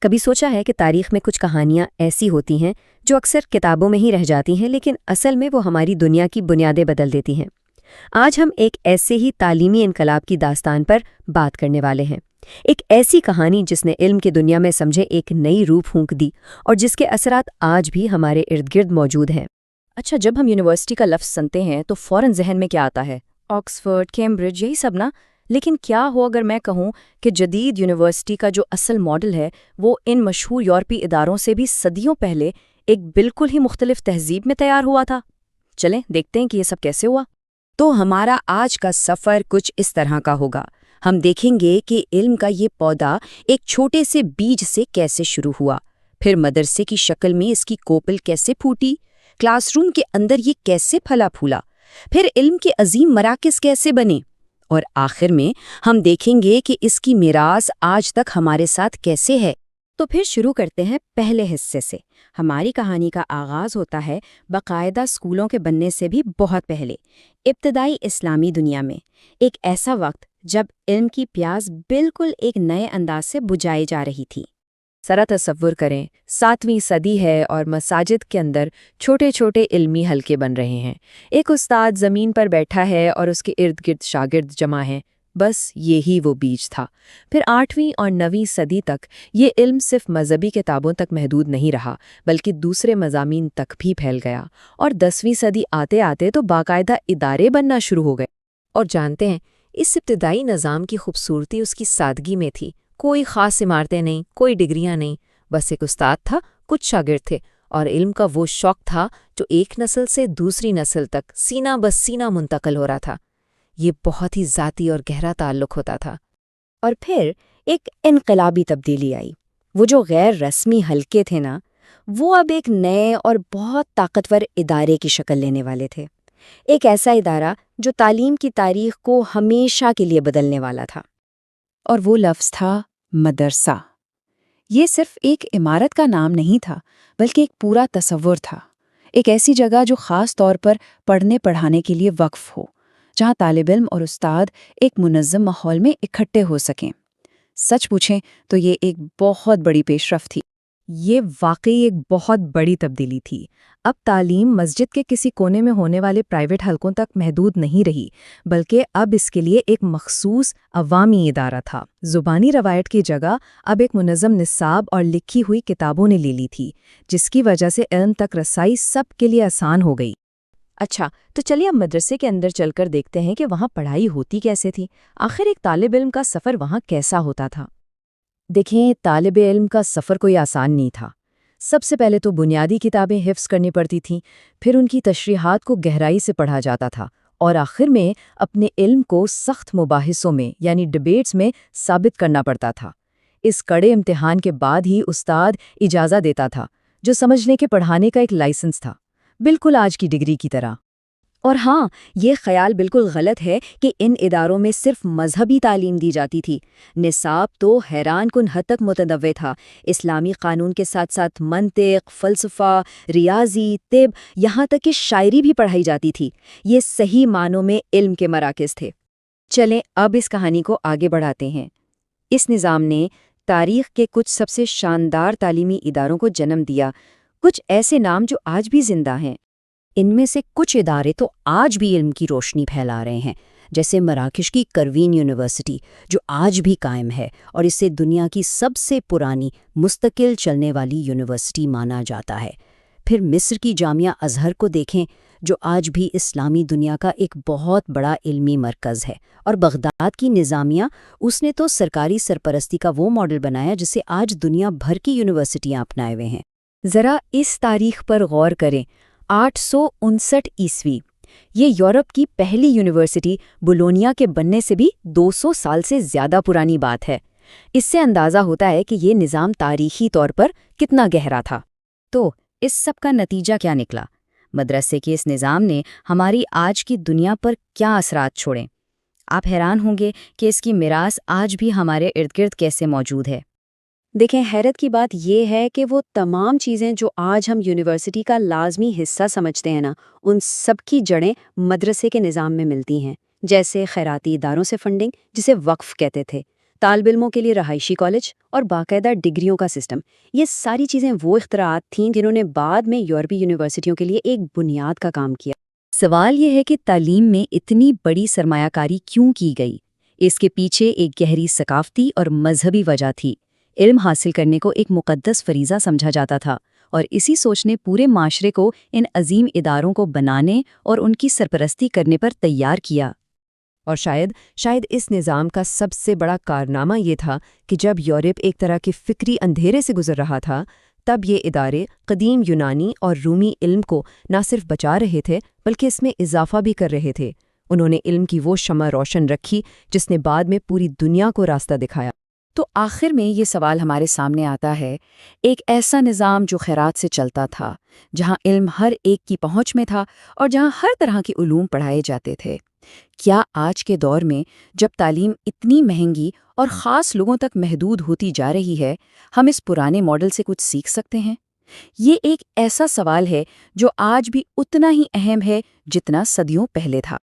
کبھی سوچا ہے کہ تاریخ میں کچھ کہانیاں ایسی ہوتی ہیں جو اکثر کتابوں میں ہی رہ جاتی ہیں لیکن اصل میں وہ ہماری دنیا کی بنیادیں بدل دیتی ہیں۔ آج ہم ایک ایسے ہی تعلیمی انقلاب کی داستان پر بات کرنے والے ہیں، ایک ایسی کہانی جس نے علم کی دنیا میں سمجھے ایک نئی روح پھونک دی اور جس کے اثرات آج بھی ہمارے ارد گرد موجود ہیں۔ اچھا، جب ہم یونیورسٹی کا لفظ سنتے ہیں تو فوراً ذہن میں کیا آتا ہے؟ آکسفورڈ، کیمبرج، یہی سب نا؟ لیکن کیا ہو اگر میں کہوں کہ جدید یونیورسٹی کا جو اصل ماڈل ہے وہ ان مشہور یورپی اداروں سے بھی صدیوں پہلے ایک بالکل ہی مختلف تہذیب میں تیار ہوا تھا؟ چلیں دیکھتے ہیں کہ یہ سب کیسے ہوا۔ تو ہمارا آج کا سفر کچھ اس طرح کا ہوگا۔ ہم دیکھیں گے کہ علم کا یہ پودا ایک چھوٹے سے بیج سے کیسے شروع ہوا، پھر مدرسے کی شکل میں اس کی کوپل کیسے پھوٹی، کلاس روم کے اندر یہ کیسے پھلا پھولا، پھر علم کے عظیم مراکز کیسے بنے، اور آخر میں ہم دیکھیں گے کہ اس کی میراث آج تک ہمارے ساتھ کیسے ہے۔ تو پھر شروع کرتے ہیں پہلے حصے سے۔ ہماری کہانی کا آغاز ہوتا ہے باقاعدہ اسکولوں کے بننے سے بھی بہت پہلے، ابتدائی اسلامی دنیا میں، ایک ایسا وقت جب علم کی پیاس بالکل ایک نئے انداز سے بجھائی جا رہی تھی۔ ذرا تصور کریں، 7ویں صدی ہے اور مساجد کے اندر چھوٹے چھوٹے علمی حلقے بن رہے ہیں۔ ایک استاد زمین پر بیٹھا ہے اور اس کے ارد گرد شاگرد جمع ہیں، بس یہی وہ بیج تھا۔ پھر 8ویں اور 9ویں صدی تک یہ علم صرف مذہبی کتابوں تک محدود نہیں رہا بلکہ دوسرے مضامین تک بھی پھیل گیا، اور 10ویں صدی آتے آتے تو باقاعدہ ادارے بننا شروع ہو گئے۔ اور جانتے ہیں، اس ابتدائی نظام کی خوبصورتی اس کی سادگی میں تھی۔ کوئی خاص عمارتیں نہیں، کوئی ڈگریاں نہیں، بس ایک استاد تھا، کچھ شاگرد تھے، اور علم کا وہ شوق تھا جو ایک نسل سے دوسری نسل تک سینہ بس سینہ منتقل ہو رہا تھا۔ یہ بہت ہی ذاتی اور گہرا تعلق ہوتا تھا۔ اور پھر ایک انقلابی تبدیلی آئی۔ وہ جو غیر رسمی حلقے تھے نا، وہ اب ایک نئے اور بہت طاقتور ادارے کی شکل لینے والے تھے۔ ایک ایسا ادارہ جو تعلیم کی تاریخ کو ہمیشہ کے لیے بدلنے والا تھا۔ اور وہ لفظ تھا مدرسہ۔ یہ صرف ایک عمارت کا نام نہیں تھا بلکہ ایک پورا تصور تھا، ایک ایسی جگہ جو خاص طور پر پڑھنے پڑھانے کے لیے وقف ہو، جہاں طالب علم اور استاد ایک منظم ماحول میں اکٹھے ہو سکیں۔ سچ پوچھیں تو یہ ایک بہت بڑی پیش رفت تھی۔ یہ واقعی ایک بہت بڑی تبدیلی تھی۔ اب تعلیم مسجد کے کسی کونے میں ہونے والے پرائیویٹ حلقوں تک محدود نہیں رہی، بلکہ اب اس کے لیے ایک مخصوص عوامی ادارہ تھا۔ زبانی روایت کی جگہ اب ایک منظم نصاب اور لکھی ہوئی کتابوں نے لے لی تھی، جس کی وجہ سے علم تک رسائی سب کے لیے آسان ہو گئی۔ اچھا، تو چلیے اب مدرسے کے اندر چل کر دیکھتے ہیں کہ وہاں پڑھائی ہوتی کیسے تھی۔ آخر ایک طالب علم کا سفر وہاں کیسا ہوتا تھا؟ دیکھیں، طالب علم کا سفر کوئی آسان نہیں تھا۔ سب سے پہلے تو بنیادی کتابیں حفظ کرنی پڑتی تھیں، پھر ان کی تشریحات کو گہرائی سے پڑھا جاتا تھا، اور آخر میں اپنے علم کو سخت مباحثوں میں یعنی ڈیبیٹس میں ثابت کرنا پڑتا تھا۔ اس کڑے امتحان کے بعد ہی استاد اجازت دیتا تھا، جو سمجھنے کے پڑھانے کا ایک لائسنس تھا، بالکل آج کی ڈگری کی طرح۔ اور ہاں، یہ خیال بالکل غلط ہے کہ ان اداروں میں صرف مذہبی تعلیم دی جاتی تھی۔ نصاب تو حیران کن حد تک متنوع تھا۔ اسلامی قانون کے ساتھ ساتھ منطق، فلسفہ، ریاضی، طب، یہاں تک کہ شاعری بھی پڑھائی جاتی تھی۔ یہ صحیح معنوں میں علم کے مراکز تھے۔ چلیں اب اس کہانی کو آگے بڑھاتے ہیں۔ اس نظام نے تاریخ کے کچھ سب سے شاندار تعلیمی اداروں کو جنم دیا، کچھ ایسے نام جو آج بھی زندہ ہیں۔ ان میں سے کچھ ادارے تو آج بھی علم کی روشنی پھیلا رہے ہیں، جیسے مراکش کی کروین یونیورسٹی جو آج بھی قائم ہے اور اسے دنیا کی سب سے پرانی مستقل چلنے والی یونیورسٹی مانا جاتا ہے۔ پھر مصر کی جامعہ ازہر کو دیکھیں جو آج بھی اسلامی دنیا کا ایک بہت بڑا علمی مرکز ہے، اور بغداد کی نظامیہ، اس نے تو سرکاری سرپرستی کا وہ ماڈل بنایا جسے آج دنیا بھر کی یونیورسٹیاں اپنائے ہوئے ہیں۔ ذرا اس تاریخ پر غور کریں۔ 859 عیسوی، یہ یورپ کی پہلی یونیورسٹی بولونیا کے بننے سے بھی 200 سال سے زیادہ پرانی بات ہے۔ اس سے اندازہ ہوتا ہے کہ یہ نظام تاریخی طور پر کتنا گہرا تھا۔ تو اس سب کا نتیجہ کیا نکلا؟ مدرسے کے اس نظام نے ہماری آج کی دنیا پر کیا اثرات چھوڑے؟ آپ حیران ہوں گے کہ اس کی میراث آج بھی ہمارے ارد گرد کیسے موجود ہے۔ دیکھیں، حیرت کی بات یہ ہے کہ وہ تمام چیزیں جو آج ہم یونیورسٹی کا لازمی حصہ سمجھتے ہیں نا، ان سب کی جڑیں مدرسے کے نظام میں ملتی ہیں۔ جیسے خیراتی اداروں سے فنڈنگ، جسے وقف کہتے تھے، طالب علموں کے لیے رہائشی کالج اور باقاعدہ ڈگریوں کا سسٹم، یہ ساری چیزیں وہ اختراعات تھیں جنہوں نے بعد میں یورپی یونیورسٹیوں کے لیے ایک بنیاد کا کام کیا۔ سوال یہ ہے کہ تعلیم میں اتنی بڑی سرمایہ کاری کیوں کی گئی؟ اس کے پیچھے ایک گہری ثقافتی اور مذہبی وجہ تھی۔ علم حاصل کرنے کو ایک مقدس فریضہ سمجھا جاتا تھا، اور اسی سوچ نے پورے معاشرے کو ان عظیم اداروں کو بنانے اور ان کی سرپرستی کرنے پر تیار کیا۔ اور شاید اس نظام کا سب سے بڑا کارنامہ یہ تھا کہ جب یورپ ایک طرح کے فکری اندھیرے سے گزر رہا تھا، تب یہ ادارے قدیم یونانی اور رومی علم کو نہ صرف بچا رہے تھے بلکہ اس میں اضافہ بھی کر رہے تھے۔ انہوں نے علم کی وہ شمع روشن رکھی جس نے بعد میں پوری دنیا کو راستہ دکھایا۔ تو آخر میں یہ سوال ہمارے سامنے آتا ہے، ایک ایسا نظام جو خیرات سے چلتا تھا، جہاں علم ہر ایک کی پہنچ میں تھا اور جہاں ہر طرح کے علوم پڑھائے جاتے تھے، کیا آج کے دور میں جب تعلیم اتنی مہنگی اور خاص لوگوں تک محدود ہوتی جا رہی ہے، ہم اس پرانے ماڈل سے کچھ سیکھ سکتے ہیں؟ یہ ایک ایسا سوال ہے جو آج بھی اتنا ہی اہم ہے جتنا صدیوں پہلے تھا۔